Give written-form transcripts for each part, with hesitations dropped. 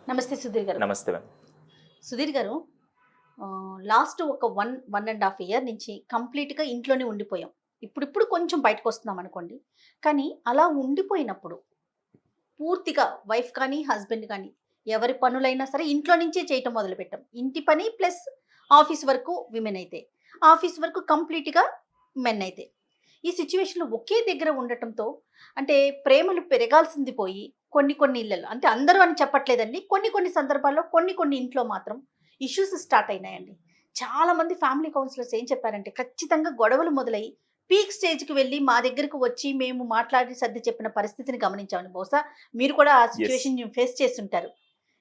నమస్తే సుధీర్ గారు. నమస్తే మ్యామ్. సుధీర్ గారు, లాస్ట్ ఒక 1.5 ఇయర్ నుంచి కంప్లీట్‌గా ఇంట్లోనే ఉండిపోయాం. ఇప్పుడిప్పుడు కొంచెం బయటకొస్తున్నాం అనుకోండి. కానీ అలా ఉండిపోయినప్పుడు పూర్తిగా వైఫ్ కానీ, హస్బెండ్ కానీ ఎవరి పనులైనా సరే ఇంట్లో నుంచే చేయటం మొదలుపెట్టాం. ఇంటి పని ప్లస్ ఆఫీస్ వరకు విమెన్ అయితే, ఆఫీస్ వరకు కంప్లీట్‌గా మెన్ అయితే. ఈ సిట్యుయేషన్‌లో ఒకే దగ్గర ఉండటంతో అంటే ప్రేమలు పెరగాల్సింది పోయి కొన్ని కొన్ని ఇళ్లలో అంటే అందరూ అని చెప్పట్లేదండి. కొన్ని కొన్ని సందర్భాల్లో కొన్ని కొన్ని ఇంట్లో మాత్రం ఇష్యూస్ స్టార్ట్ అయినాయండి. చాలామంది ఫ్యామిలీ కౌన్సిలర్స్ ఏం చెప్పారంటే ఖచ్చితంగా గొడవలు మొదలయ్యి పీక్ స్టేజ్‌కి వెళ్ళి మా దగ్గరకు వచ్చి మేము మాట్లాడి సర్ది చెప్పిన పరిస్థితిని గమనించామండి. బహుశా మీరు కూడా ఆ యెస్. సిట్యుయేషన్ ఫేస్ చేసుంటారు.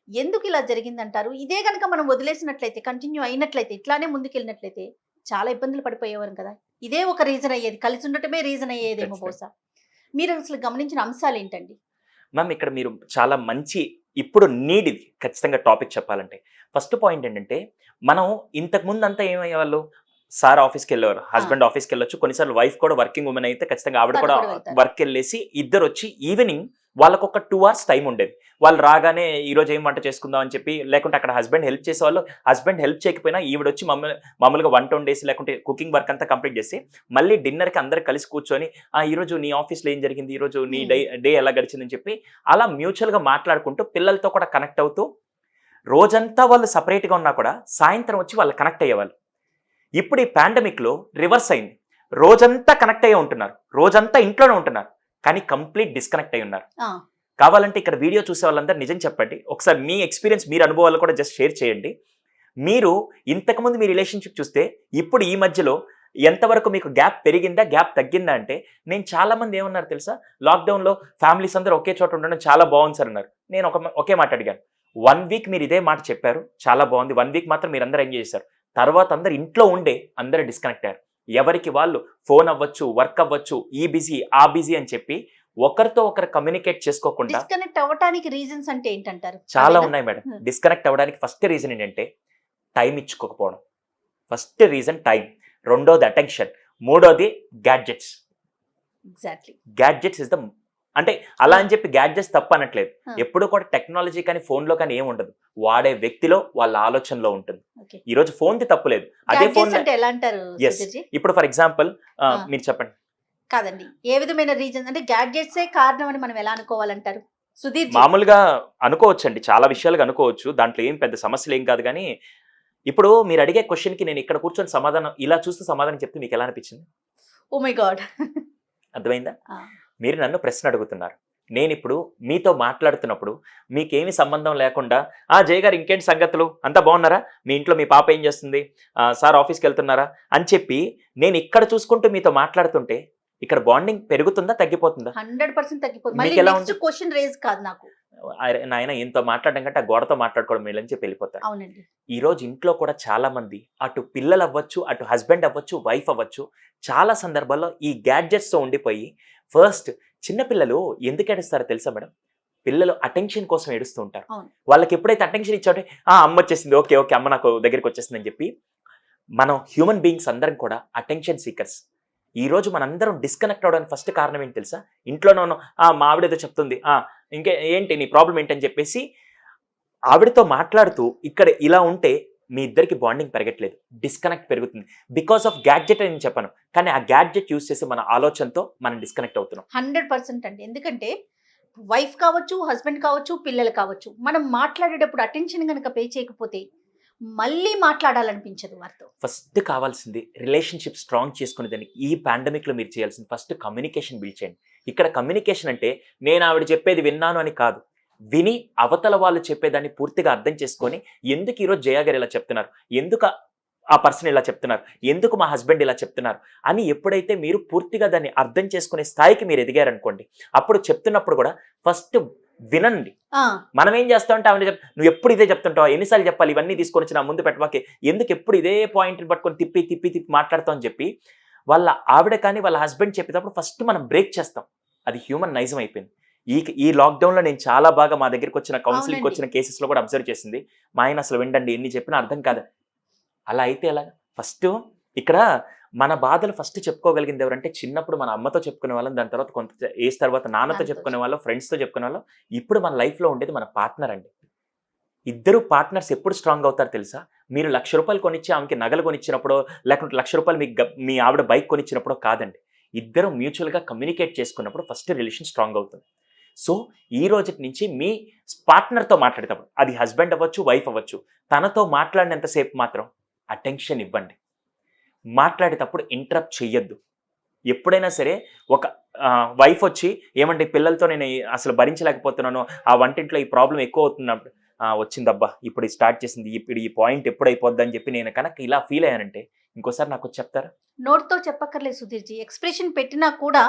ఎందుకు ఇలా జరిగిందంటారు? ఇదే గనక మనం వదిలేసినట్లయితే, కంటిన్యూ అయినట్లయితే, ఇట్లానే ముందుకెళ్ళినట్లయితే చాలా ఇబ్బందులు పడిపోయేవారం కదా! ఇదే ఒక రీజన్ అయ్యేది. కలిసి ఉండటమే రీజన్ అయ్యేదేమో ఖచ్చితంగా. బహుశా. మీరు అసలు గమనించిన అంశాలేంటండి? మ్యామ్ ఇక్కడ మీరు చాలా మంచి ఇప్పుడు నీడ్ ఇది ఖచ్చితంగా టాపిక్ చెప్పాలంటే. ఫస్ట్ పాయింట్ ఏంటంటే, మనం ఇంతకు ముందంతా ఏమయ్యేవాళ్ళు, సార్ ఆఫీస్‌కెళ్ళేవారు. ఆ! హస్బెండ్ ఆఫీస్‌కెళ్ళొచ్చు. కొన్నిసార్లు వైఫ్ కూడా వర్కింగ్ వుమెన్ అయితే ఖచ్చితంగా ఆవిడ తను కూడా కూడా వెళ్తారు. వర్కెళ్ళేసి ఇద్దరొచ్చి ఈవినింగ్ వాళ్ళకొక 2 అవర్స్ టైమ్ ఉండేది. వాళ్ళు రాగానే ఈరోజు ఏం వంట చేసుకుందాం అని చెప్పి, లేకుంటే అక్కడ హస్బెండ్ హెల్ప్ చేసేవాళ్ళు. హస్బెండ్ హెల్ప్ చేయకపోయినా ఈవిడొచ్చి మామూలుగా వంట వండేసి, లేకుంటే కుకింగ్ వర్క్ అంతా కంప్లీట్ చేసి, మళ్ళీ డిన్నర్‌కి అందరూ కలిసి కూర్చొని, ఈరోజు నీ ఆఫీస్‌లో ఏం జరిగింది? ఈరోజు నీ హ్మ్. డే ఎలా గడిచిందని చెప్పి, అలా మ్యూచువల్‌గా మాట్లాడుకుంటూ పిల్లలతో కూడా కనెక్ట్ అవుతూ, రోజంతా వాళ్ళు సెపరేట్‌గా ఉన్నా కూడా సాయంత్రం వచ్చి వాళ్ళు కనెక్ట్ అయ్యేవాళ్ళు. ఇప్పుడు ఈ పాండమిక్‌లో రివర్స్ అయింది. రోజంతా కనెక్ట్ అయ్యే ఉంటున్నారు. రోజంతా ఇంట్లోనే ఉంటున్నారు. కానీ కంప్లీట్ డిస్కనెక్ట్ అయ్యి ఉన్నారు. ఆ! కావాలంటే ఇక్కడ వీడియో చూసే వాళ్ళందరూ నిజం చెప్పండి. ఒకసారి మీ ఎక్స్‌పీరియన్స్, మీరు అనుభవాలు కూడా జస్ట్ షేర్ చేయండి. మీరు ఇంతకుముందు మీ రిలేషన్‌షిప్ చూస్తే, ఇప్పుడు ఈ మధ్యలో ఎంతవరకు మీకు గ్యాప్ పెరిగిందా? గ్యాప్ తగ్గిందా? అంటే నేను చాలా మంది ఏమన్నారు తెలుసా? లాక్‌డౌన్‌లో ఫ్యామిలీస్ అందరూ ఒకే చోట ఉండడం చాలా బాగుంది సార్ అన్నారు. నేను ఒకే మాట అడిగాను. 1 వీక్ మీరు ఇదే మాట చెప్పారు. చాలా బాగుంది. 1 వీక్ మాత్రం మీరందరూ ఎంజాయ్ చేశారు. తర్వాత అందరూ ఇంట్లో ఉండే అందరూ డిస్కనెక్ట్ అయ్యారు. ఎవరికి వాళ్ళు ఫోన్ అవ్వచ్చు, వర్క్ అవ్వచ్చు, ఈ బిజీ, ఆ బిజీ అని చెప్పి ఒకరితో ఒకరు కమ్యూనికేట్ చేసుకోకుండా డిస్కనెక్ట్ అవ్వటానికి రీజన్స్ అంటే ఏంటంటారు? చాలా అవేనా? ఉన్నాయి మేడం. హ్మ్. డిస్కనెక్ట్ అవ్వడానికి ఫస్ట్ రీజన్ ఏంటంటే టైం ఇచ్చుకోకపోవడం. First reason time. రెండోది అటెన్షన్. మూడోది gadgets. Exactly. Gadgets is the అంటే అలా ఆ! అని చెప్పి గ్యాడ్జెట్స్ తప్పనట్లేదు. ఆ! ఎప్పుడు కూడా టెక్నాలజీ కానీ, ఫోన్‌లో కానీ ఏమి ఉండదు. వాడే వ్యక్తిలో, వాళ్ళ ఆలోచనలో ఉంటుంది. ఓకే. ఈరోజు ఫోన్‌ది తప్పు లేదు. అదే గ్యాడ్జెట్స్ ఫోన్‌లో అంటే ఎలా అంటారు యెస్. సుధీర్‌జీ? ఇప్పుడు ఫర్ ఎగ్జాంపుల్ ఆ! మీరు చెప్పండి. కాదండి. ఏ విధమైన రీజన్స్ అంటే గ్యాడ్జెట్సే కారణం అని మనం ఎలా అనుకోవాలంటారు? సుధీర్‌జీ. మామూలుగా అనుకోవచ్చండి. చాలా విషయాలుగా అనుకోవచ్చు. దాంట్లో ఏం పెద్ద సమస్యలేం కాదు గానీ, ఇప్పుడు మీరు అడిగే క్వెషన్‌కి నేను ఇక్కడ కూర్చొని సమాధానం ఇలా చూస్తూ సమాధానం చెప్తే మీకెలా అనిపించింది? Oh my God! అర్థమైందా? ఆ! మీరు నన్ను ప్రశ్న అడుగుతున్నారు. నేనిప్పుడు మీతో మాట్లాడుతున్నప్పుడు మీకేమి సంబంధం లేకుండా, జయ గారు ఇంకేంటి సంగతులు? అంతా బాగున్నారా? మీ ఇంట్లో మీ పాప ఏం చేస్తుంది? సార్ ఆఫీస్‌కెళ్తున్నారా? అని చెప్పి నేను ఇక్కడ చూసుకుంటూ మీతో మాట్లాడుతుంటే, ఇక్కడ బాండింగ్ పెరుగుతుందా? తగ్గిపోతుందా? 100% తగ్గిపోతుంది. మళ్ళీ మీకెలా నెక్స్ట్ ఉంది? క్వెషన్ రైజ్ కాదు నాకు. అరె నాయన ఈయనతో మాట్లాడడం కంటే ఆ గోడతో మాట్లాడుకోవడం మేలని చెప్పి వెళ్ళిపోతారు. అవునండి. ఈరోజు ఇంట్లో కూడా చాలా మంది అటు పిల్లలవ్వచ్చు, అటు హస్బెండ్ అవ్వచ్చు, వైఫ్ అవ్వచ్చు, చాలా సందర్భాల్లో ఈ గ్యాడ్జెట్స్‌తో ఉండిపోయి ఫస్ట్ చిన్న పిల్లలు ఎందుకు ఏడుస్తారో తెలుసా మేడం? పిల్లలు అటెన్షన్ కోసం ఏడుస్తూ ఉంటారు. అవును. వాళ్ళకి ఎప్పుడైతే అటెన్షన్ ఇచ్చామో అమ్మొచ్చేసింది. ఓకే. ఓకే. అమ్మ నాకు దగ్గరికొచ్చేసిందని చెప్పి మనం హ్యూమన్ బీయింగ్స్ అందరం కూడా అటెన్షన్ సీకర్స్. ఈరోజు మనందరం డిస్కనెక్ట్ అవ్వడానికి ఫస్ట్ కారణం ఏంటి తెలుసా? ఇంట్లోనే ఉన్నాం. మా ఆవిడేదో చెప్తుంది. ఏంటి నీ ప్రాబ్లమ్ ఏంటి అని చెప్పేసి ఆవిడతో మాట్లాడుతూ ఇక్కడ ఇలా ఉంటే మీ ఇద్దరికి బాండింగ్ పెరగట్లేదు. డిస్కనెక్ట్ పెరుగుతుంది. బికాస్ ఆఫ్ గ్యాడ్జెట్ అని చెప్పను. కానీ ఆ గ్యాడ్జెట్ యూజ్ చేసి మన ఆలోచనతో మనం డిస్కనెక్ట్ అవుతున్నాం. 100% అండి. ఎందుకంటే వైఫ్ కావచ్చు, హస్బెండ్ కావచ్చు, పిల్లలు కావచ్చు. మనం మాట్లాడేటప్పుడు అటెన్షన్ గనక పే చేయకపోతే మళ్ళీ మాట్లాడాలనిపించదు వారితో. ఫస్ట్ కావాల్సింది రిలేషన్‌షిప్ స్ట్రాంగ్ చేసుకునే దానికి ఈ పాండమిక్‌లో మీరు చేయాల్సింది ఫస్ట్ కమ్యూనికేషన్ బిల్డ్ చేయండి. ఇక్కడ కమ్యూనికేషన్ అంటే నేను ఆవిడ చెప్పేది విన్నాను అని కాదు. విని అవతల వాళ్ళు చెప్పేదాన్ని పూర్తిగా అర్థం చేసుకొని ఎందుకు ఈరోజు జయ గారు ఇలా చెప్తున్నారు? ఎందుకు ఆ పర్సన్ ఇలా చెప్తున్నారు? ఎందుకు మా హస్బెండ్ ఇలా చెప్తున్నారు? అని ఎప్పుడైతే మీరు పూర్తిగా దాన్ని అర్థం చేసుకునే స్థాయికి మీరు ఎదిగారనుకోండి. అప్పుడు చెప్తున్నప్పుడు కూడా ఫస్ట్ వినండి. ఆ! మనం ఏం చేస్తామంటే ఆవిడ నువ్వు ఎప్పుడు ఇదే చెప్తుంటావా? ఎన్ని సార్లు చెప్పాలి? ఇవన్నీ తీసుకొనొచ్చి నా ముందు పెట్టమాకే. ఎందుకు ఎప్పుడు ఇదే పాయింట్‌ని పట్టుకొని తిప్పి మాట్లాడతావు అని చెప్పి, వాళ్ళ ఆవిడ కానీ, వాళ్ళ హస్బెండ్ చెప్పేటప్పుడు ఫస్ట్ మనం బ్రేక్ చేస్తాం. అది హ్యూమన్ నైజం అయిపోయింది. ఈ లాక్‌డౌన్‌లో నేను చాలా బాగా మా దగ్గరికొచ్చిన అవునండి. కౌన్సెలింగ్‌కొచ్చిన కేసెస్‌లో కూడా అబ్జర్వ్ చేసింది. మా ఆయన అసలు వినడండి ఎన్ని చెప్పినా అర్థం కాదు. అలా అయితే ఎలాగా? ఫస్టు ఇక్కడ మన బాధలు ఫస్ట్ చెప్పుకోగలిగింది ఎవరంటే చిన్నప్పుడు మన అమ్మతో చెప్పుకునేవాళ్ళం. దాని తర్వాత కొంత ఏజ్ తర్వాత నాన్నతో దాంతో చెప్పుకునేవాళ్ళం, ఫ్రెండ్స్‌తో చెప్పుకునేవాళ్ళం. ఇప్పుడు మన లైఫ్‌లో ఉండేది మన పార్ట్నర్ అండి. ఇద్దరు పార్ట్నర్స్ ఎప్పుడు స్ట్రాంగ్ అవుతారు తెలుసా? మీరు ₹1,00,000 కొనిచ్చి ఆమెకి నగలు కొనిచ్చినప్పుడో, లేకుంటే ₹1,00,000 మీ ఆవిడ బైక్ కొనిచ్చినప్పుడో కాదండి. ఇద్దరు మ్యూచువల్‌గా కమ్యూనికేట్ చేసుకున్నప్పుడు ఫస్ట్ రిలేషన్ స్ట్రాంగ్ అవుతుంది. సో, ఈ రోజుటి నుంచి మీ పార్ట్నర్‌తో మాట్లాడేటప్పుడు, అది హస్బెండ్ అవ్వచ్చు, వైఫ్ అవ్వచ్చు, తనతో మాట్లాడినంత సేపు మాత్రం అటెన్షన్ ఇవ్వండి. మాట్లాడేటప్పుడు ఇంటరప్ట్ చెయ్యొద్దు. ఎప్పుడైనా సరే ఒక వైఫ్ వచ్చి, "ఏమండి పిల్లలతో నేను అసలు భరించలేకపోతున్నాను. ఆ వంటింట్లో ఈ ప్రాబ్లమ్ ఎక్కువ అవుతున్నప్పుడు." వచ్చిందబ్బా! ఇప్పుడు ఇది స్టార్ట్ చేసింది. ఇప్పుడు ఈ పాయింట్ ఎప్పుడు అయిపోద్దని చెప్పి నేను కనుక ఇలా ఫీల్ అయ్యానంటే, ఇంకోసారి నాకొచ్చి చెప్తారా? నోటితో చెప్పక్కర్లేదు సుధీర్‌జీ. ఎక్స్‌ప్రెషన్ పెట్టినా కూడా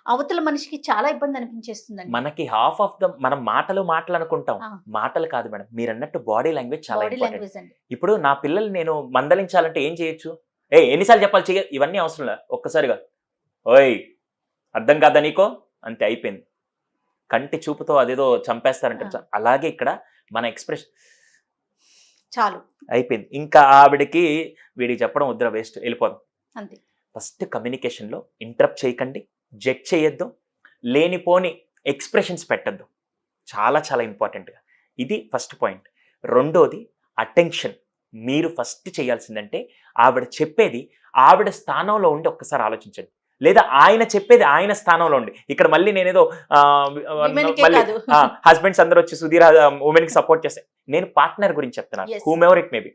అవతల మనిషికి చాలా ఇబ్బంది అనిపించేస్తుందండి. మనకి హాఫ్ ఆఫ్ ద మనం మాటలు అనుకుంటాం. ఆ! మాటలు కాదు మేడం. మీరన్నట్టు బాడీ లాంగ్వేజ్ చాలా బాడీ ఇంపార్టెంట్. లాంగ్వేజ్ అండి. ఇప్పుడు నా పిల్లల్ని నేను మందలించాలంటే ఏం చేయొచ్చు? "ఏయ్! ఎన్ని సార్లు చెప్పాలి చెయ్యి" ఇవన్నీ అవసరంలా. ఒక్కసారిగా, "ఓయ్! అర్థం కాదా నీకు?" అంతే అయిపోయింది. కంటి చూపుతో అదేదో చంపేస్తారంటారు. ఆ! అలాగే ఇక్కడ మన ఎక్స్‌ప్రెషన్ చాలు. అయిపోయింది. ఇంకా ఆవిడకి వీడికి చెప్పడం వద్దురా వేస్ట్ ఎళ్ళిపోదాం. అంతే. ఫస్ట్ కమ్యూనికేషన్‌లో ఇంటరప్ట్ చేయకండి. జడ్జ్ చేయొద్దు. లేనిపోని ఎక్స్‌ప్రెషన్స్ పెట్టొద్దు. చాలా చాలా ఇంపార్టెంట్‌గా. ఇది ఫస్ట్ పాయింట్. రెండోది అటెన్షన్. మీరు ఫస్ట్ చేయాల్సిందంటే ఆవిడ చెప్పేది ఆవిడ స్థానంలో ఉండి ఒక్కసారి ఆలోచించండి. లేదా ఆయన చెప్పేది ఆయన స్థానంలో ఉండి. ఇక్కడ మళ్ళీ నేనేదో విమెన్‌కే మళ్ళీ కాదు. హస్బెండ్స్ అందరూ వచ్చి సుధీర్ వుమెన్‌కి సపోర్ట్ చేస్తే నేను పార్ట్నర్ గురించి చెప్తున్నాను. Yes. Whomever it may be.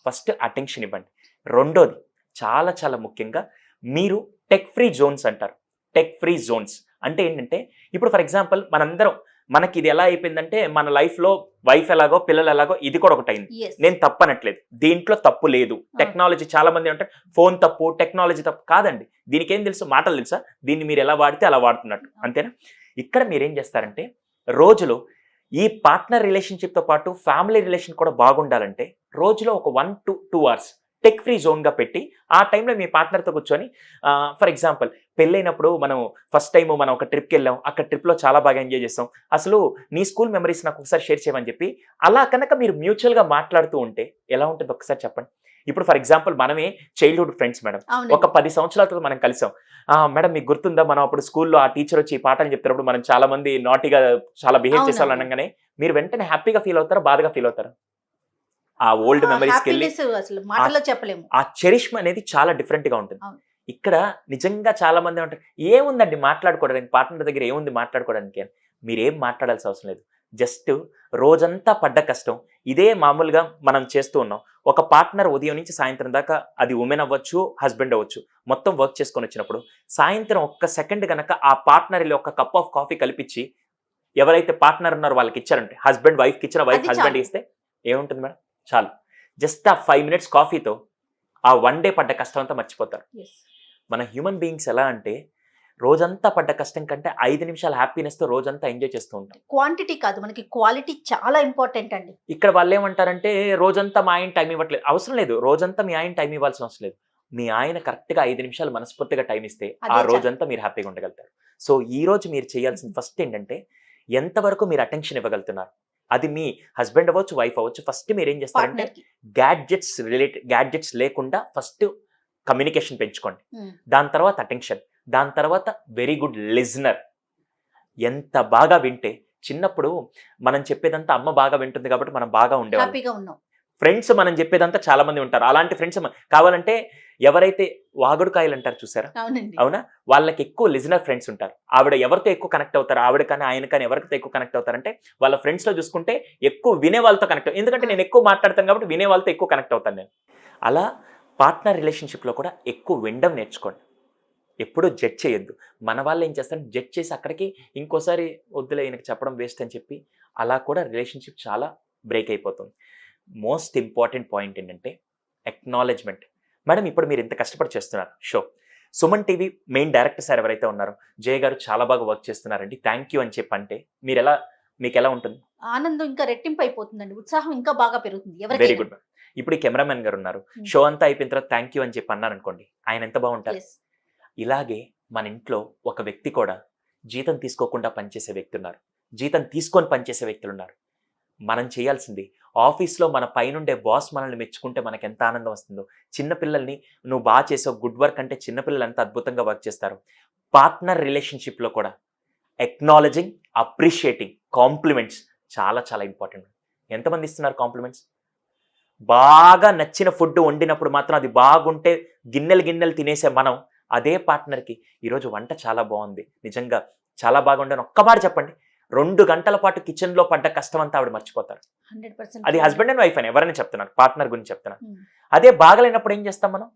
First attention ఇవ్వండి. రెండోది చాలా చాలా ముఖ్యంగా మీరు టెక్ ఫ్రీ జోన్స్ అంటారు. టెక్ ఫ్రీ జోన్స్ అంటే ఏంటంటే ఇప్పుడు ఫర్ ఎగ్జాంపుల్ మనందరం మనకి ఇది ఎలా అయిపోయిందంటే మన లైఫ్‌లో వైఫ్ ఎలాగో పిల్లలు ఎలాగో ఇది కూడా ఒకటైంది. యెస్. నేను తప్పనట్లేదు. దీంట్లో తప్పు లేదు. టెక్నాలజీ చాలా మంది అంటారు ఫోన్ తప్పు, టెక్నాలజీ తప్పు కాదండి. దీనికేం తెలుసు? మాటలు తెలుసా? దీన్ని మీరు ఎలా వాడితే అలా వాడుతున్నట్టు. అంతేనా? ఇక్కడ మీరేం చేస్తారంటే రోజులో ఈ పార్ట్నర్ రిలేషన్‌షిప్‌తో పాటు ఫ్యామిలీ రిలేషన్ కూడా బాగుండాలంటే రోజులో ఒక 1-2 అవర్స్ టెక్ ఫ్రీ జోన్‌గా పెట్టి ఆ టైంలో మీ పార్ట్నర్‌తో కూర్చొని ఫర్ ఎగ్జాంపుల్ పెళ్ళైనప్పుడు మనం ఫస్ట్ టైమ్ మనం ఒక ట్రిప్‌కెళ్ళాం. అక్కడ ట్రిప్‌లో చాలా బాగా ఎంజాయ్ చేసాం. అసలు నీ స్కూల్ మెమరీస్ నాకు ఒకసారి షేర్ చేయమని చెప్పి అలా కనుక మీరు మ్యూచువల్‌గా మాట్లాడుతూ ఉంటే ఎలా ఉంటుందో ఒకసారి చెప్పండి. ఇప్పుడు ఫర్ ఎగ్జాంపుల్ మనమే చైల్డ్‌హుడ్ ఫ్రెండ్స్ మేడం. అవునండి. ఒక 10 సంవత్సరాల తర్వాత మనం కలిసాం. మేడం మీకు గుర్తుందా మనం అప్పుడు స్కూల్‌లో ఆ టీచర్ వచ్చి ఈ పాఠాలు చెప్తున్నప్పుడు మనం చాలా మంది నాటీగా చాలా బిహేవ్ అవునవును. చేసేవాళ్ళం అనగానే మీరు వెంటనే హ్యాపీగా ఫీల్ అవుతారా? బాధగా ఫీల్ అవుతారా? ఆ ఓల్డ్ మెమరీస్‌కెళ్ళి హ్యాపీనెస్ అసలు మాటల్లో చెప్పలేము. ఆ చెరిష్మ అనేది చాలా డిఫరెంట్‌గా ఉంటుంది. అవును. ఇక్కడ నిజంగా చాలా మంది అంటారు, "ఏముందండి మాట్లాడుకోవడానికి పార్ట్నర్ దగ్గర ఏముంది మాట్లాడుకోవడానికి" అని. మీరేం మాట్లాడాల్సిన అవసరం లేదు. జస్ట్ రోజంతా పడ్డ కష్టం ఇదే మామూలుగా మనం చేస్తూ ఉన్నాం. ఒక పార్ట్నర్ ఉదయం నుంచి సాయంత్రం దాకా అది వుమెన్ అవ్వచ్చు, హస్బెండ్ అవ్వచ్చు. మొత్తం వర్క్ చేసుకొని వచ్చినప్పుడు సాయంత్రం ఒక్క సెకండ్ గనక ఆ పార్ట్నర్ ఎళ్లి ఒక కప్ ఆఫ్ కాఫీ కలిపిచ్చి ఎవరైతే పార్ట్నర్ ఉన్నారో వాళ్ళకి ఇచ్చారంటే హస్బెండ్ వైఫ్‌కి ఇచ్చిన వైఫ్ అది హస్బెండ్ చాలు. ఇస్తే ఏముంటుంది మేడం? చాలు. జస్ట్ ఆ 5 మినిట్స్ కాఫీతో ఆ వన్ డే పడ్డ కష్టం అంతా మర్చిపోతారు. యెస్. మన హ్యూమన్ బీయింగ్స్ ఎలా అంటే రోజంతా పడ్డ కష్టం కంటే 5 నిమిషాల హ్యాపీనెస్‌తో రోజంతా ఎంజాయ్ చేస్తూ ఉంటాం. క్వాంటిటీ కాదు మనకి క్వాలిటీ చాలా ఇంపార్టెంట్ అండి. ఇక్కడ వాళ్ళేమంటారంటే రోజంతా మా ఆయన టైం ఇవ్వట్లేదు. అవసరం లేదు. రోజంతా మీ ఆయన టైం ఇవ్వాల్సిన అవసరం లేదు. మీ ఆయన కరెక్ట్‌గా 5 నిమిషాలు మనస్ఫూర్తిగా టైం ఇస్తే ఆ అదే చాలు. రోజంతా మీరు హ్యాపీగా ఉండగలుగుతారు. సో, ఈ రోజు మీరు చేయాల్సింది ఫస్ట్ ఏంటంటే ఎంతవరకు మీరు అటెన్షన్ ఇవ్వగలుగుతున్నారు? అది మీ హస్బెండ్ అవ్వచ్చు, వైఫ్ అవ్వచ్చు. ఫస్ట్ మీరేం చేస్తారంటే పార్ట్నర్‌కి. గ్యాడ్జెట్స్ లేకుండా ఫస్ట్ కమ్యూనికేషన్ పెంచుకోండి. హ్మ్. దాని తర్వాత అటెన్షన్. దాని తర్వాత వెరీ గుడ్ లిజనర్. ఎంత బాగా వింటే చిన్నప్పుడు మనం చెప్పేదంతా అమ్మ బాగా వింటుంది కాబట్టి మనం బాగా ఉండేవాళ్ళం. హ్యాపీగా ఉన్నాం. ఫ్రెండ్స్ మనం చెప్పేదంతా చాలా మంది ఉంటారు. అలాంటి ఫ్రెండ్స్ కావాలంటే ఎవరైతే వాగుడుకాయలు అంటారు చూసారా? అవునండి. అవునా? వాళ్ళకి ఎక్కువ లిజనర్ ఫ్రెండ్స్ ఉంటారు. ఆవిడ ఎవరితో ఎక్కువ కనెక్ట్ అవుతారు? ఆవిడ కానీ, ఆయన కానీ ఎవరితో ఎక్కువ కనెక్ట్ అవుతారంటే వాళ్ళ ఫ్రెండ్స్‌లో చూసుకుంటే ఎక్కువ వినే వాళ్ళతో కనెక్ట్ ఎందుకంటే నేను ఎక్కువ మాట్లాడతాను కాబట్టి వినే వాళ్ళతో ఎక్కువ కనెక్ట్ అవుతాను నేను. అలా పార్ట్నర్ రిలేషన్‌షిప్‌లో కూడా ఎక్కువ వినడం నేర్చుకోండి. ఎప్పుడూ జడ్జ్ చేయొద్దు. మన వాళ్ళు ఏం చేస్తారంటే జడ్జ్ చేసి అక్కడికి ఇంకోసారి వద్దులే ఈయనకి చెప్పడం వేస్ట్ అని చెప్పి అలా కూడా రిలేషన్‌షిప్ చాలా బ్రేక్ అయిపోతుంది. మోస్ట్ ఇంపార్టెంట్ పాయింట్ ఏంటంటే ఎక్నాలెడ్జ్‌మెంట్. మేడం ఇప్పుడు మీరు ఇంత కష్టపడి చేస్తున్నారు show. Suman TV main director sir ఎవరైతే ఉన్నారో జయ గారు చాలా బాగా వర్క్ చేస్తున్నారండి. థాంక్ యూ అని చెప్పంటే మీకెలా ఉంటుంది? ఆనందం ఇంకా రెట్టింపు అయిపోతుందండి. ఉత్సాహం ఇంకా బాగా పెరుగుతుంది వెరీ ఎవరికైనా. Good madam. ఇప్పుడు ఈ కెమెరామెన్ గారు ఉన్నారు. హ్మ్. షో అంతా అయిపోయిన తర్వాత థాంక్ యూ అని చెప్పి అన్నారనుకోండి. ఆయన ఎంత బాగుంటారు? యెస్. ఇలాగే మన ఇంట్లో ఒక వ్యక్తి కూడా జీతం తీసుకోకుండా పనిచేసే వ్యక్తి ఉన్నారు. జీతం తీసుకొని పనిచేసే వ్యక్తులున్నారు. మనం చేయాల్సింది ఆఫీస్‌లో మన పైనుండే బాస్ మనల్ని మెచ్చుకుంటే మనకెంత ఆనందం వస్తుందో, చిన్న పిల్లల్ని నువ్వు చేసావు గుడ్ వర్క్ అంటే చిన్న పిల్లలు ఎంత అద్భుతంగా వర్క్ చేస్తారు. పార్ట్నర్ రిలేషన్‌షిప్‌లో కూడా ఎక్నాలెడ్జింగ్, అప్రిషియేటింగ్, కాంప్లిమెంట్స్ చాలా చాలా ఇంపార్టెంట్. ఎంతమంది ఇస్తున్నారు కాంప్లిమెంట్స్? బాగా నచ్చిన ఫుడ్ వండినప్పుడు మాత్రం అది బాగుంటే గిన్నెలు గిన్నెలు తినేసే మనం అదే పార్ట్నర్కి ఈరోజు వంట చాలా బాగుంది, నిజంగా చాలా బాగుండని ఒక్క మాట చెప్పండి, 2 గంటల పాటు కిచెన్లో పడ్డ కష్టం అంతా ఆవిడ మర్చిపోతారు. 100% అది హస్బెండ్ అండ్ వైఫ్ అని ఎవరైనా చెప్తున్నారు, పార్ట్నర్ గురించి చెప్తున్నారు. Hmm. అదే బాగలేనప్పుడు ఏం చేస్తాం మనం?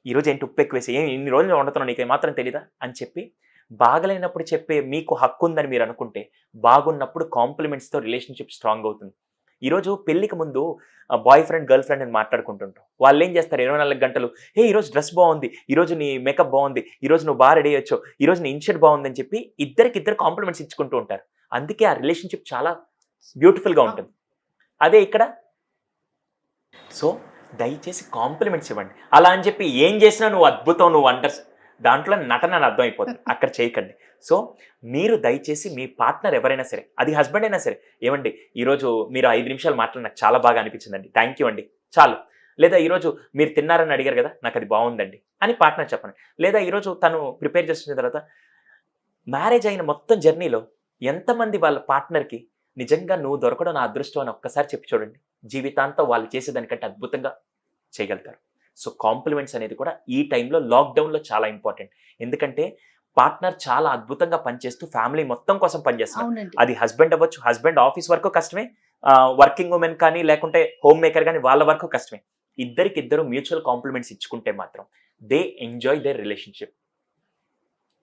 ఈరోజు ఏంటి ఉప్పు ఎక్కువ వేసి, ఇన్ని రోజులు వండుతున్నావు నీకు మాత్రం తెలీదా అని చెప్పి బాగలేనప్పుడు చెప్పే మీకు హక్కు ఉందని మీరు అనుకుంటే, బాగున్నప్పుడు కాంప్లిమెంట్స్తో రిలేషన్షిప్ స్ట్రాంగ్ అవుతుంది. ఈరోజు పెళ్లికి ముందు బాయ్ ఫ్రెండ్ గర్ల్ ఫ్రెండ్ అని మాట్లాడుకుంటుంటాం. వాళ్ళు ఏం చేస్తారు 24 గంటలు, ఈరోజు డ్రెస్ బాగుంది, ఈరోజు నీ మేకప్ బాగుంది, ఈరోజు నువ్వు బాగా రెడీ అయ్యొచ్చు, ఈరోజు నీ ఇన్షర్ట్ బాగుంది అని చెప్పి ఇద్దరు కాంప్లిమెంట్స్ ఇచ్చుకుంటూ ఉంటారు. అందుకే ఆ రిలేషన్షిప్ చాలా బ్యూటిఫుల్గా ఉంటుంది. అదే ఇక్కడ సో దయచేసి కాంప్లిమెంట్స్ ఇవ్వండి. అలా అని చెప్పి ఏం చేసినా నువ్వు అద్భుతం, నువ్వు వండర్స్, దాంట్లో నటన అని అర్థమైపోతుంది, అక్కడ చేయకండి. సో మీరు దయచేసి మీ పార్ట్నర్ ఎవరైనా సరే, అది హస్బెండ్ అయినా సరే, ఏమండి ఈరోజు మీరు 5 నిమిషాలు మాట్లాడి నాకు చాలా బాగా అనిపించిందండి, థ్యాంక్ యూ అండి, చాలు. లేదా ఈరోజు మీరు తిన్నారని అడిగారు కదా, నాకు అది బాగుందండి అని పార్ట్నర్ చెప్పండి. లేదా ఈరోజు తను ప్రిపేర్ చేస్తున్న తర్వాత మ్యారేజ్ అయిన మొత్తం జర్నీలో ఎంతమంది వాళ్ళ పార్ట్నర్కి నిజంగా నువ్వు దొరకడం నా అదృష్టం అని ఒక్కసారి చెప్పి చూడండి, జీవితాంతం వాళ్ళు చేసేదానికంటే అద్భుతంగా చేయగలుగుతారు. సో కాంప్లిమెంట్స్ అనేది కూడా ఈ టైంలో లాక్డౌన్లో చాలా ఇంపార్టెంట్. ఎందుకంటే పార్ట్నర్ చాలా అద్భుతంగా పనిచేస్తూ ఫ్యామిలీ మొత్తం కోసం పనిచేస్తారు. అవునండి. అది హస్బెండ్ అవ్వచ్చు, హస్బెండ్ ఆఫీస్ వరకు కష్టమే, వర్కింగ్ ఉమెన్ కానీ లేకుంటే హోమ్ మేకర్ కానీ వాళ్ళ వరకు కష్టమే. ఇద్దరు మ్యూచువల్ కాంప్లిమెంట్స్ ఇచ్చుకుంటే మాత్రం దే ఎంజాయ్ దేర్ రిలేషన్షిప్.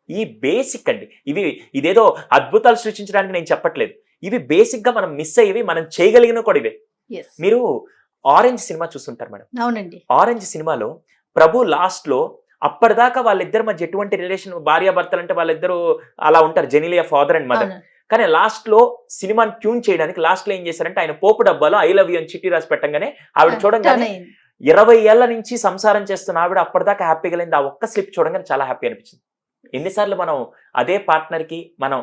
ఈ బేసిక్ అండి, ఇదేదో అద్భుతాలు సృష్టించడానికి నేను చెప్పట్లేదు, ఇవి బేసిక్గా మనం మిస్ అయ్యేవి, మనం చేయగలిగిన కూడా ఇవే. Yes. మీరు ఆరెంజ్ సినిమా చూస్తుంటారు మేడం. అవునండి. ఆరెంజ్ సినిమాలో ప్రభు లాస్ట్లో అప్పటిదాకా వాళ్ళిద్దరి మధ్య ఎటువంటి రిలేషన్, భార్యాభర్తలు అంటే వాళ్ళిద్దరూ అలా ఉంటారు, జెనిలియా ఫాదర్ అండ్ మదర్. అవును. కానీ లాస్ట్లో సినిమాని ట్యూన్ చేయడానికి లాస్ట్లో ఏం చేశారంటే ఆయన పోపు డబ్బాలో ఐ లవ్ యూ అని చిట్టి రాసి పెట్టంగానే ఆవిడ చూడంగానే 20 ఏళ్ల నుంచి సంసారం చేస్తున్న ఆవిడ అప్పటిదాకా హ్యాపీగా లేని ఆ ఒక్క స్లిప్ చూడంగానే చాలా హ్యాపీ అనిపించింది. ఎన్నిసార్లు మనం అదే పార్ట్నర్కి మనం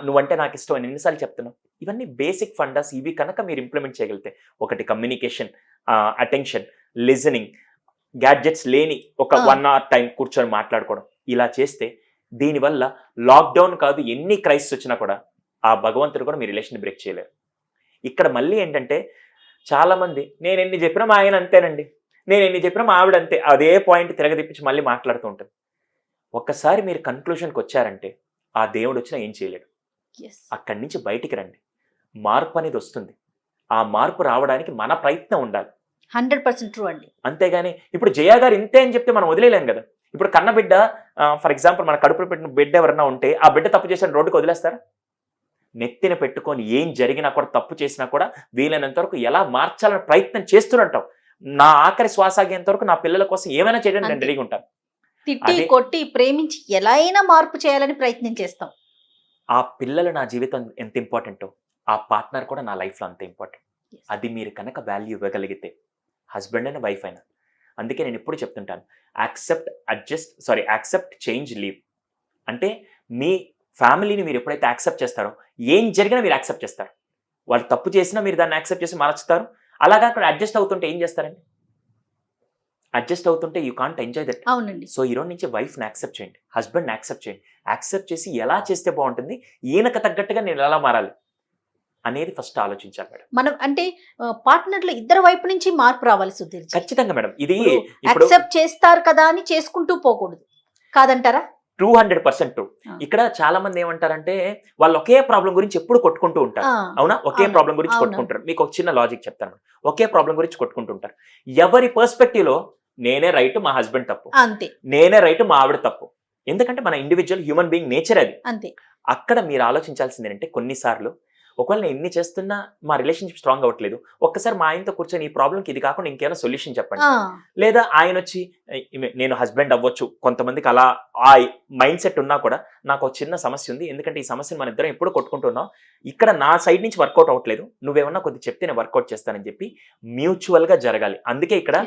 నువ్వంటే నాకు ఇష్టం అని ఎన్నిసార్లు చెప్తున్నాం. ఇవన్నీ బేసిక్ ఫండాస్. ఇవి కనుక మీరు ఇంప్లిమెంట్ చేయగలిగితే, ఒకటి కమ్యూనికేషన్, అటెన్షన్, లిజనింగ్, గ్యాడ్జెట్స్ లేని ఒక 1 hour టైం కూర్చొని మాట్లాడుకోవడం, ఇలా చేస్తే దీనివల్ల లాక్డౌన్ కాదు ఎన్ని క్రైసిస్ వచ్చినా కూడా ఆ భగవంతుడు కూడా మీ రిలేషన్ బ్రేక్ చేయలేరు. ఇక్కడ మళ్ళీ ఏంటంటే చాలామంది నేను ఎన్ని చెప్పినా మా ఆయన అంతేనండి, నేను ఎన్ని చెప్పినా మా ఆవిడ అంతే, అదే పాయింట్ తిరగదిప్పించి మళ్ళీ మాట్లాడుతూ ఉంటుంది. ఒక్కసారి మీరు కన్క్లూషన్కి వచ్చారంటే ఆ దేవుడు వచ్చినా ఏం చేయలేడు. అక్కడి నుంచి బయటికి రండి, మార్పు అనేది వస్తుంది. ఆ మార్పు రావడానికి మన ప్రయత్నం ఉండాలి. 100% ట్రూ అండి. అంతేగాని ఇప్పుడు జయ గారు ఇంతే అని చెప్తే మనం వదిలేలేం కదా. ఇప్పుడు కన్న బిడ్డ, ఫర్ ఎగ్జాంపుల్ మన కడుపులో పెట్టిన బిడ్డ ఎవరన్నా ఉంటే ఆ బిడ్డ తప్పు చేసిన రోడ్డుకి వదిలేస్తారా? నెత్తిన పెట్టుకొని ఏం జరిగినా కూడా, తప్పు చేసినా కూడా వీలైనంత వరకు ఎలా మార్చాలని ప్రయత్నం చేస్తున్నట్టాం. నా ఆఖరి శ్వాస ఆగేంత వరకు నా పిల్లల కోసం ఏమైనా చేయడానికి నేను రెడీగా ఉంటాను. తిట్టి కొట్టి ప్రేమించి ఎలా అయినా మార్పు చేయాలని ప్రయత్నం చేస్తాం. ఆ పిల్లలు నా జీవితం ఎంత ఇంపార్టెంటో ఆ పార్ట్నర్ కూడా నా లైఫ్లో అంత ఇంపార్టెంట్. అది మీరు కనుక వాల్యూ ఇవ్వగలిగితే, హస్బెండ్ అయినా వైఫ్ అయినా. అందుకే నేను ఎప్పుడు చెప్తుంటాను, యాక్సెప్ట్ చేంజ్ లీవ్. అంటే మీ ఫ్యామిలీని మీరు ఎప్పుడైతే యాక్సెప్ట్ చేస్తారో ఏం జరిగినా మీరు యాక్సెప్ట్ చేస్తారు. వాళ్ళు తప్పు చేసినా మీరు దాన్ని యాక్సెప్ట్ చేసి మార్చుతారు. అలాగా అక్కడ అడ్జస్ట్ అవుతుంటే ఏం చేస్తారండి? అడ్జస్ట్ అవుతుంటే యూ కాంట్ ఎంజాయ్ దట్. అవునండి. సో ఈరోజు నుంచి వైఫ్ని యాక్సెప్ట్ చేయండి, హస్బెండ్ని యాక్సెప్ట్ చేయండి. యాక్సెప్ట్ చేసి ఎలా చేస్తే బాగుంటుంది, ఈయనకు తగ్గట్టుగా నేను ఎలా మారాలి అనేది ఫస్ట్ ఆలోచించాలి మేడం. మనం అంటే పార్ట్నర్లు ఇద్దరు వైపు నుంచి మార్పు రావాలి సుధీర్. ఖచ్చితంగా మేడం. ఇది యాక్సెప్ట్ చేస్తారు కదా అని చేసుకుంటూ పోకూడదు, కాదంటారా? 200% ట్రూ. ఇక్కడ చాలా మంది ఏమంటారంటే వాళ్ళు ఒకే ప్రాబ్లం గురించి ఎప్పుడు కొట్టుకుంటూ ఉంటారు. అవునా? ఒకే ప్రాబ్లం గురించి కొట్టుకుంటారు. మీకు ఒక చిన్న లాజిక్ చెప్తాను. ఒకే ప్రాబ్లం గురించి కొట్టుకుంటుంటారు. ఎవరి పర్స్పెక్టివ్ లో నేనే రైట్, మా హస్బెండ్ తప్పు, అంతే, నేనే రైట్, మా ఆవిడ తప్పు. ఎందుకంటే మన ఇండివిజువల్ హ్యూమన్ బీయింగ్ నేచర్ అది. అంతే. అక్కడ మీరు ఆలోచించాల్సింది ఏంటంటే, కొన్నిసార్లు ఒకవేళ నేను ఎన్ని చేస్తున్నా మా రిలేషన్షిప్ స్ట్రాంగ్ అవ్వట్లేదు, ఒక్కసారి మా ఆయనతో కూర్చొని ఈ ప్రాబ్లంకి ఇది కాకుండా ఇంకేమైనా సొల్యూషన్ చెప్పండి. లేదా ఆయన వచ్చి నేను హస్బెండ్ అవ్వచ్చు, కొంతమందికి అలా ఆ మైండ్ సెట్ ఉన్నా కూడా నాకు ఒక చిన్న సమస్య ఉంది, ఎందుకంటే ఈ సమస్యను మన ఇద్దరం ఎప్పుడు కొట్టుకుంటున్నాం, ఇక్కడ నా సైడ్ నుంచి వర్కౌట్ అవ్వట్లేదు, నువ్వేమన్నా కొద్ది చెప్తే నేను వర్కౌట్ చేస్తానని చెప్పి మ్యూచువల్గా జరగాలి. అందుకే ఇక్కడ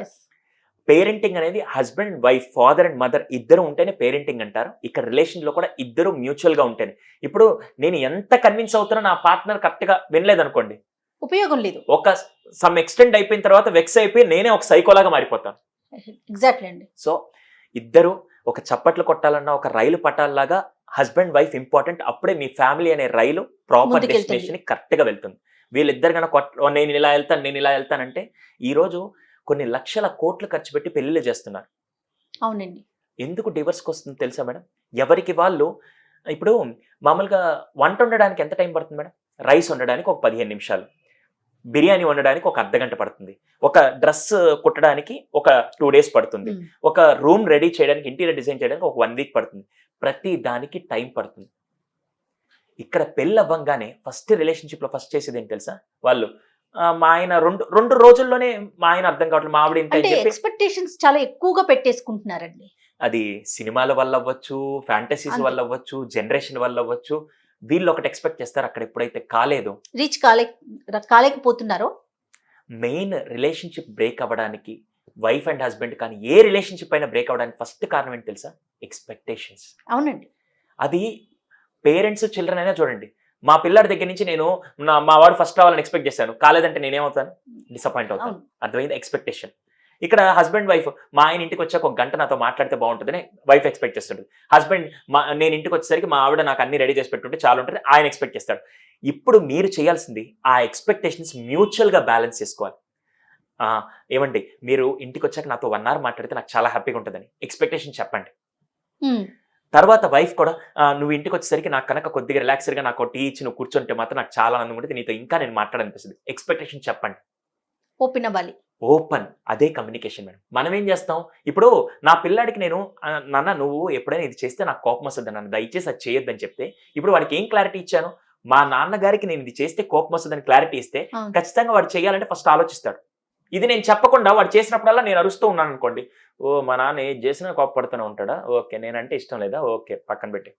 పేరెంటింగ్ అనేది husband and wife, father and mother ఇద్దరు ఉంటేనే పేరెంటింగ్ అంటారు. ఇక్కడ రిలేషన్లో కూడా ఇద్దరు మ్యూచువల్గా ఉంటేనే. ఇప్పుడు నేను ఎంత కన్విన్స్ అవుతున్నా నా పార్ట్నర్ కరెక్ట్గా వినలేదనుకోండి, ఉపయోగం లేదు. ఒక సమ్ ఎక్స్టెండ్ అయిపోయిన తర్వాత వెక్స్ అయిపోయి నేనే ఒక సైకోలాగా మారిపోతాను. ఎగ్జాక్ట్లీ అండి. సో ఇద్దరు ఒక చప్పట్లు కొట్టాలన్నా ఒక రైలు పట్టాలలాగా హస్బెండ్ వైఫ్ ఇంపార్టెంట్. అప్పుడే మీ ఫ్యామిలీ అనే రైలు ప్రాపర్ డెస్టినేషన్ కరెక్ట్గా వెళ్తుంది. వీళ్ళిద్దరు కనుక నేను ఇలా వెళ్తానంటే ఈరోజు కొన్ని లక్షల కోట్లు ఖర్చు పెట్టి పెళ్లిళ్ళు చేస్తున్నారు. అవునండి. ఎందుకు డివర్స్కి వస్తుంది తెలుసా మేడం? ఎవరికి వాళ్ళు ఇప్పుడు మామూలుగా వంట వండడానికి ఎంత టైం పడుతుంది మేడం? రైస్ వండడానికి ఒక 15 నిమిషాలు, బిర్యానీ వండడానికి ఒక అర్ధగంట పడుతుంది, ఒక డ్రెస్ కుట్టడానికి ఒక 2 days పడుతుంది, ఉమ్. ఒక రూమ్ రెడీ చేయడానికి ఇంటీరియర్ డిజైన్ చేయడానికి ఒక 1 week పడుతుంది. ప్రతి దానికి టైం పడుతుంది. ఇక్కడ పెళ్ళి అవ్వంగానే ఫస్ట్ రిలేషన్షిప్లో ఫస్ట్ చేసేది ఏంటి తెలుసా? వాళ్ళు మా ఆయన రెండు రోజుల్లోనే మా ఆయన అర్థం కావట్లేదు, మా ఆవిడ ఇంత అంటే అని చెప్పి ఎక్స్పెక్టేషన్స్ చాలా ఎక్కువగా పెట్టేసుకుంటున్నారండి. అది సినిమాల వల్ల అవ్వచ్చు, ఫ్యాంటసీస్ అంతే. వల్ల అవ్వచ్చు, జనరేషన్ వల్ల అవ్వచ్చు. వీళ్ళు ఒకటి ఎక్స్పెక్ట్ చేస్తారు, అక్కడ ఎప్పుడైతే కాలేదో రీచ్ కాలేకపోతున్నారో. మెయిన్ రిలేషన్షిప్ బ్రేక్ అవ్వడానికి వైఫ్ అండ్ హస్బెండ్ కానీ ఏ రిలేషన్షిప్ అయినా బ్రేక్ అవ్వడానికి ఫస్ట్ కారణం ఏంటి తెలుసా? ఎక్స్పెక్టేషన్స్. అవునండి. అది పేరెంట్స్ చిల్డ్రన్ అయినా చూడండి. మా పిల్లాడి దగ్గర నుంచి నేను మా వాడు ఫస్ట్ రావాలని ఎక్స్పెక్ట్ చేశాను, కాలేదంటే నేనేమవుతాను? డిసప్పాయింట్ అవుతాను. అర్థమైంది? ఎక్స్పెక్టేషన్. ఇక్కడ హస్బెండ్ వైఫ్ మా ఆయన ఇంటికి వచ్చాక ఒక గంట నాతో మాట్లాడితే బాగుంటుందని వైఫ్ ఎక్స్పెక్ట్ చేస్తుంటుంది. హస్బెండ్ నేను ఇంటికి వచ్చేసరికి మా ఆవిడ నాకు అన్ని రెడీ చేసి పెట్టుంటే చాలా ఉంటుంది ఆయన ఎక్స్పెక్ట్ చేస్తాడు. ఇప్పుడు మీరు చేయాల్సింది ఆ ఎక్స్పెక్టేషన్స్ మ్యూచువల్గా బ్యాలెన్స్ చేసుకోవాలి. ఏమండి మీరు ఇంటికి వచ్చాక నాతో 1 hour మాట్లాడితే నాకు చాలా హ్యాపీగా ఉంటుందని ఎక్స్పెక్టేషన్ చెప్పండి. తర్వాత వైఫ్ కూడా నువ్వు ఇంటికి వచ్చేసరికి నాకు కనుక కొద్దిగా రిలాక్స్డ్గా నాకు టీ ఇచ్చి నువ్వు కూర్చుంటే మాత్రం నాకు చాలా ఆనందం ఉంటుంది, నీతో ఇంకా నేను మాట్లాడాలనిపిస్తుంది. ఎక్స్పెక్టేషన్ చెప్పండి. ఓపెన్ అవ్వాలి. ఓపెన్. అదే కమ్యూనికేషన్ మేడం. మనం ఏం చేస్తాం ఇప్పుడు? నా పిల్లాడికి నేను నాన్న నువ్వు ఎప్పుడైనా ఇది చేస్తే నాకు కోపం వస్తుంది, నన్ను దయచేసి అది చేయొద్దని చెప్తే ఇప్పుడు వాడికి ఏం క్లారిటీ ఇచ్చాను? మా నాన్నగారికి నేను ఇది చేస్తే కోపం వస్తుందని క్లారిటీ ఇస్తే ఖచ్చితంగా వాడు చేయాలంటే ఫస్ట్ ఆలోచిస్తాడు. ఇది నేను చెప్పకుండా వాడు చేసినప్పుడల్లా నేను అరుస్తూ ఉన్నాను అనుకోండి, ఓ మా నాన్న ఏది చేసినా కోపపడుతూనే ఉంటాడా, ఓకే నేనంటే ఇష్టం లేదా, ఓకే పక్కన పెట్టి.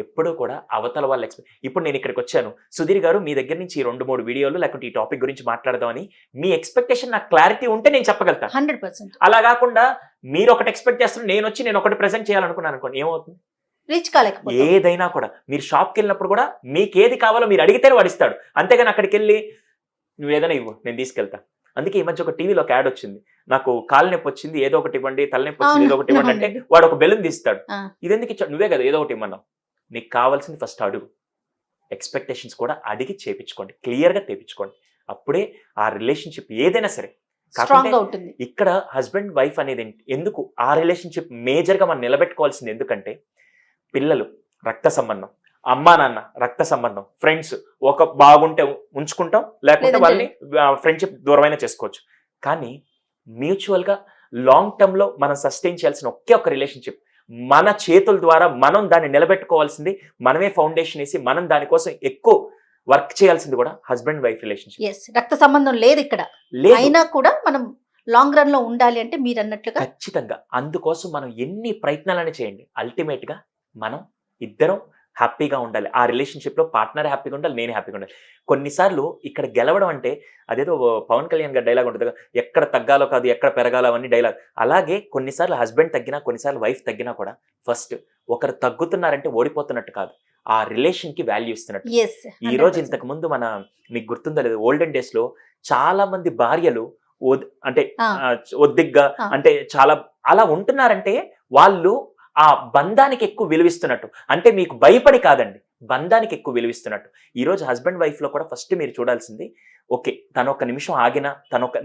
ఎప్పుడూ కూడా అవతల వాళ్ళ ఇప్పుడు నేను ఇక్కడికి వచ్చాను, సుధీర్ గారు మీ దగ్గర నుంచి 2-3 వీడియోలు లేకుంటే ఈ టాపిక్ గురించి మాట్లాడదామని మీ ఎక్స్పెక్టేషన్ నాకు క్లారిటీ ఉంటే నేను చెప్పగలుగుతాను. 100%. అలా కాకుండా మీరు ఒకటి ఎక్స్పెక్ట్ చేస్తున్నారు, నేను ఒకటి ప్రెజెంట్ చేయాలనుకున్నాను అనుకోండి, ఏమవుతుంది? రీచ్ కాలేకపోతే. ఏదైనా కూడా మీరు షాప్కి వెళ్ళినప్పుడు కూడా మీకు ఏది కావాలో మీరు అడిగితేనే వాడు ఇస్తాడు. అంతేగాని అక్కడికి వెళ్ళి నువ్వు ఏదైనా ఇవ్వు నేను తీసుకెళ్తా. అందుకే ఈ మధ్య ఒక టీవీలో ఒక యాడ్ వచ్చింది, నాకు కాలు నొప్పి వచ్చింది ఏదో ఒకటి ఇవ్వండి, తలనొప్పి వచ్చింది ఏదో ఒకటి ఇవ్వండి అంటే వాడు ఒక బెలూన్ తీస్తాడు. ఇదెందుకు ఇచ్చాడు? నువ్వే కదా ఏదో ఒకటి ఇమ్మన్నావు. నీకు కావాల్సింది ఫస్ట్ అడుగు. ఎక్స్పెక్టేషన్స్ కూడా అడిగి చేపించుకోండి, క్లియర్గా తెప్పించుకోండి. అప్పుడే ఆ రిలేషన్షిప్ ఏదైనా సరే స్ట్రాంగ్ ఉంటుంది. ఇక్కడ హస్బెండ్ వైఫ్ అనేది ఎందుకు ఆ రిలేషన్షిప్ మేజర్గా మనం నిలబెట్టుకోవాల్సింది ఎందుకంటే పిల్లలు రక్త సంబంధం, అమ్మా నాన్న రక్త సంబంధం, ఫ్రెండ్స్ ఒక బాగుంటే ఉంచుకుంటాం, లేకుంటే వాళ్ళని ఫ్రెండ్షిప్ దూరమైనా చేసుకోవచ్చు. కానీ మ్యూచువల్గా లాంగ్ టర్మ్లో మనం సస్టైన్ చేయాల్సిన ఒకే ఒక రిలేషన్షిప్, మన చేతుల ద్వారా మనం దాన్ని నిలబెట్టుకోవాల్సింది, మనమే ఫౌండేషన్ వేసి మనం దానికోసం ఎక్కువ వర్క్ చేయాల్సింది కూడా హస్బెండ్ వైఫ్ రిలేషన్షిప్. రక్త సంబంధం లేదు ఇక్కడ, అయినా కూడా మనం లాంగ్ రన్ లో ఉండాలి అంటే మీరు అన్నట్లుగా ఖచ్చితంగా. అందుకోసం మనం ఎన్ని ప్రయత్నాలని చేయండి, అల్టిమేట్ గా మనం ఇద్దరం హ్యాపీగా ఉండాలి. ఆ రిలేషన్షిప్ లో పార్ట్నర్ హ్యాపీగా ఉండాలి, నేను హ్యాపీగా ఉండాలి. కొన్నిసార్లు ఇక్కడ గెలవడం అంటే అదేదో పవన్ కళ్యాణ్ గారి డైలాగ్ ఉంటుంది, ఎక్కడ తగ్గాలో కాదు ఎక్కడ పెరగాలో అవన్నీ డైలాగ్. అలాగే కొన్నిసార్లు హస్బెండ్ తగ్గినా కొన్నిసార్లు వైఫ్ తగ్గినా కూడా ఫస్ట్ ఒకరు తగ్గుతున్నారంటే ఓడిపోతున్నట్టు కాదు, ఆ రిలేషన్ కి వాల్యూ ఇస్తున్నట్టు. ఈ రోజు ఇంతకు ముందు మీకు గుర్తుందో లేదు, ఓల్డెన్ డేస్ లో చాలా మంది భార్యలు అంటే ఒద్దిగ్గా అంటే చాలా అలా ఉంటున్నారంటే వాళ్ళు ఆ బంధానికి ఎక్కువ విలువిస్తున్నట్టు. అంటే మీకు భయపడి కాదండి, బంధానికి ఎక్కువ విలువిస్తున్నట్టు. ఈ రోజు హస్బెండ్ వైఫ్ లో కూడా ఫస్ట్ మీరు చూడాల్సింది, ఓకే తను ఒక నిమిషం ఆగినా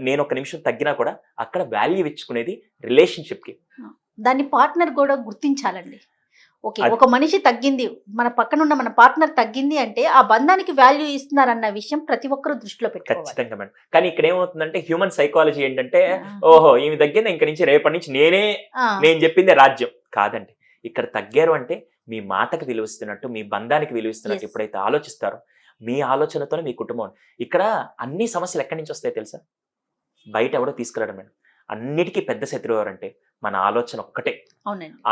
నేను ఒక నిమిషం తగ్గినా కూడా అక్కడ వాల్యూ ఇచ్చుకునేది రిలేషన్షిప్ కి. దాన్ని పార్ట్నర్ కూడా గుర్తించాలండి. ఓకే ఒక మనిషి తగ్గింది, మన పక్కన ఉన్న మన పార్ట్నర్ తగ్గింది అంటే ఆ బంధానికి వాల్యూ ఇస్తున్నారన్న విషయం ప్రతి ఒక్కరూ దృష్టిలో పెట్టుకోవాలి. ఖచ్చితంగా మేడం. కానీ ఇక్కడ ఏమవుతుందంటే హ్యూమన్ సైకాలజీ ఏంటంటే, ఓహో ఈమె తగ్గింది ఇంక నుంచి రేపటి నుంచి నేను చెప్పిందే రాజ్యం కాదండి. ఇక్కడ తగ్గారు అంటే మీ మాటకు విలువిస్తున్నట్టు, మీ బంధానికి విలువిస్తున్నట్టు ఎప్పుడైతే ఆలోచిస్తారో మీ ఆలోచనతోనే మీ కుటుంబం. ఇక్కడ అన్ని సమస్యలు ఎక్కడి నుంచి వస్తాయి తెలుసా? బయట ఎవడో తీసుకురాడు మేడం. అన్నిటికీ పెద్ద శత్రువు ఎవరంటే మన ఆలోచన ఒక్కటే.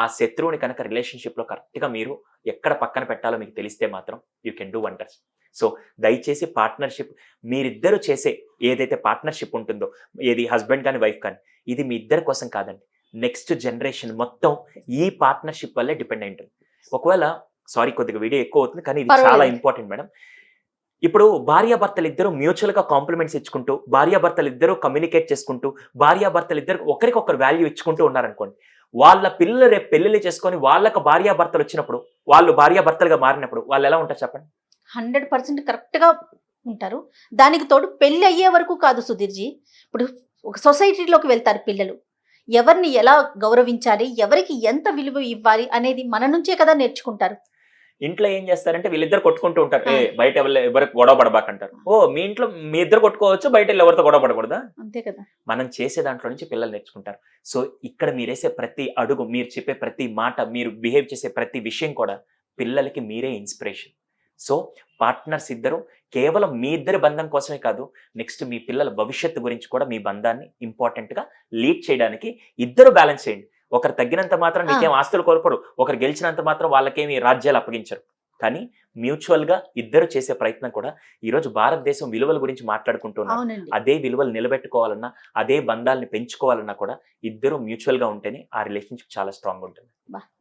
ఆ శత్రువుని కనుక రిలేషన్షిప్ లో కరెక్ట్ గా మీరు ఎక్కడ పక్కన పెట్టాలో మీకు తెలిస్తే మాత్రం you can do wonders. So దయచేసి పార్ట్నర్షిప్ మీరిద్దరు చేసే ఏదైతే పార్ట్నర్షిప్ ఉంటుందో, ఏది హస్బెండ్ కానీ వైఫ్ కానీ, ఇది మీ ఇద్దరి కోసం కాదండి, నెక్స్ట్ జనరేషన్ మొత్తం ఈ పార్ట్నర్షిప్ వల్లే డిపెండ్ అయి ఉంటుంది. ఒకవేళ కొద్దిగా వీడియో ఎక్కువ అవుతుంది కానీ ఇది చాలా ఇంపార్టెంట్ మేడం. ఇప్పుడు భార్యాభర్తలు ఇద్దరు మ్యూచువల్ గా కాంప్లిమెంట్స్ ఇచ్చుకుంటూ, భార్యాభర్తలు ఇద్దరు కమ్యూనికేట్ చేసుకుంటూ, భార్యాభర్తలు ఇద్దరు ఒకరికొకరు వాల్యూ ఇచ్చుకుంటూ ఉన్నారనుకోండి, వాళ్ళ పిల్లలు రేపు పెళ్లిళ్ళు చేసుకొని వాళ్ళకు భార్యాభర్తలు వచ్చినప్పుడు, వాళ్ళు భార్యాభర్తలుగా మారినప్పుడు వాళ్ళు ఎలా ఉంటారు చెప్పండి? 100% కరెక్ట్ గా ఉంటారు. దానికి తోడు పెళ్లి అయ్యే వరకు కాదు సుధీర్జీ. ఇప్పుడు ఒక సొసైటీలోకి వెళ్తారు పిల్లలు. ఎవరిని ఎలా గౌరవించాలి, ఎవరికి ఎంత విలువ ఇవ్వాలి అనేది మన నుంచే కదా నేర్చుకుంటారు. ఇంట్లో ఏం చేస్తారంటే వీళ్ళిద్దరు కొట్టుకుంటూ ఉంటారు. ఆ. బయట ఎవరికి గొడవ పడబాకంటారు. మీ ఇంట్లో మీ ఇద్దరు కొట్టుకోవచ్చు, బయట వెళ్ళి ఎవరితో గొడవ పడకూడదా? అంతే కదా. మనం చేసే దాంట్లో నుంచి పిల్లలు నేర్చుకుంటారు. సో ఇక్కడ మీరేసే ప్రతి అడుగు, మీరు చెప్పే ప్రతి మాట, మీరు బిహేవ్ చేసే ప్రతి విషయం కూడా పిల్లలకి మీరే ఇన్స్పిరేషన్. సో పార్ట్నర్స్ ఇద్దరు కేవలం మీ ఇద్దరి బంధం కోసమే కాదు, నెక్స్ట్ మీ పిల్లల భవిష్యత్తు గురించి కూడా మీ బంధాన్ని ఇంపార్టెంట్గా లీడ్ చేయడానికి ఇద్దరు బ్యాలెన్స్ చేయండి. ఒకరు తగ్గినంత మాత్రం నీకేం ఆస్తులు కోల్పోరు, ఒకరు గెలిచినంత మాత్రం వాళ్ళకేమి రాజ్యాలు అప్పగించరు. కానీ మ్యూచువల్గా ఇద్దరు చేసే ప్రయత్నం కూడా ఈరోజు భారతదేశం విలువల గురించి మాట్లాడుకుంటున్నాం. అవునండి. అదే విలువలు నిలబెట్టుకోవాలన్నా, అదే బంధాలని పెంచుకోవాలన్నా కూడా ఇద్దరు మ్యూచువల్గా ఉంటేనే ఆ రిలేషన్షిప్ చాలా స్ట్రాంగ్ ఉంటుంది.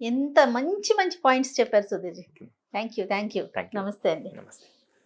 ఎంత మంచి మంచి పాయింట్స్ చెప్పారు Sudheerji. Thank you. Thank you. నమస్తే అండి. నమస్తే.